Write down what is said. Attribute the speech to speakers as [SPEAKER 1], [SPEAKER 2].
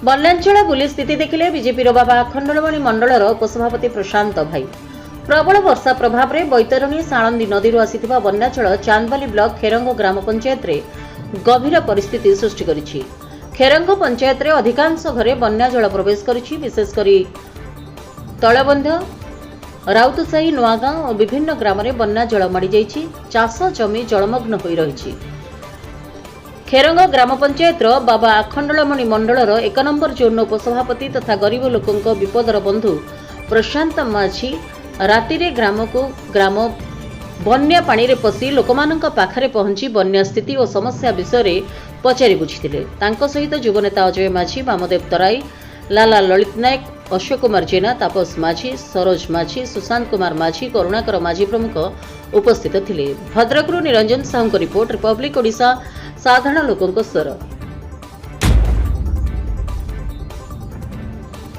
[SPEAKER 1] ବନ୍ୟାଞ୍ଚଳ ବୁଲି ସ୍ଥିତି ଦେଖିଲେ ବିଜେପିର ବାବା ଆଖଣ୍ଡଳମଣି ମଣ୍ଡଳର ଉପସଭାପତି ପ୍ରଶାନ୍ତ ଭାଇ। ପ୍ରବଳ ବର୍ଷା ପ୍ରଭାବରେ ବୈତରଣୀ ସାଳନ୍ଦୀ ନଦୀରୁ ଆସିଥିବା ବନ୍ୟାଜଳ ଚାନ୍ଦବାଲି ବ୍ଲକ ଖେରଙ୍ଗ ଗ୍ରାମ ପଞ୍ଚାୟତରେ ଗଭୀର ପରିସ୍ଥିତି ସୃଷ୍ଟି କରିଛି। ଖେରଙ୍ଗ ପଞ୍ଚାୟତରେ ଅଧିକାଂଶ ଘରେ ବନ୍ୟାଜଳ ପ୍ରବେଶ କରିଛି। ବିଶେଷକରି ତଳବନ୍ଧ, ରାଉତସାହି, ନୂଆଗାଁ ଓ ବିଭିନ୍ନ ଗ୍ରାମରେ ବନ୍ୟାଜଳ ମାଡ଼ିଯାଇଛି। ଚାଷ ଜମି ଜଳମଗ୍ନ ହୋଇ ରହିଛି। ଖେରଙ୍ଗ ଗ୍ରାମ ପଞ୍ଚାୟତର ବାବା ଆଖଣ୍ଡଳମଣି ମଣ୍ଡଳର 1 ନମ୍ବର ଜୋନ୍ର ଉପସଭାପତି ତଥା ଗରିବ ଲୋକଙ୍କ ବିପଦର ବନ୍ଧୁ ପ୍ରଶାନ୍ତ ମାଝୀ ରାତିରେ ଗ୍ରାମ ବନ୍ୟା ପାଣିରେ ପଶି ଲୋକମାନଙ୍କ ପାଖରେ ପହଞ୍ଚି ବନ୍ୟା ସ୍ଥିତି ଓ ସମସ୍ୟା ବିଷୟରେ ପଚାରି ବୁଝିଥିଲେ। ତାଙ୍କ ସହିତ ଯୁବନେତା ଅଜୟ ମାଝୀ, ବାମଦେବ ତରାଇ, ଲାଲା ଲଳିତ ନାୟକ, ଅଶୋକ କୁମାର ଜେନା, ତାପସ ମାଝୀ, ସରୋଜ ମାଝୀ, ସୁଶାନ୍ତ କୁମାର ମାଝୀ, କରୁଣାକର ମାଝୀ ପ୍ରମୁଖ ଉପସ୍ଥିତ ଥିଲେ। ଭଦ୍ରକରୁ ନିରଞ୍ଜନ ସାହୁଙ୍କ ରିପୋର୍ଟ, ରିପବ୍ଲିକ ଓଡ଼ିଶା, ସାଧାରଣ ଲୋକଙ୍କ ସ୍ୱର।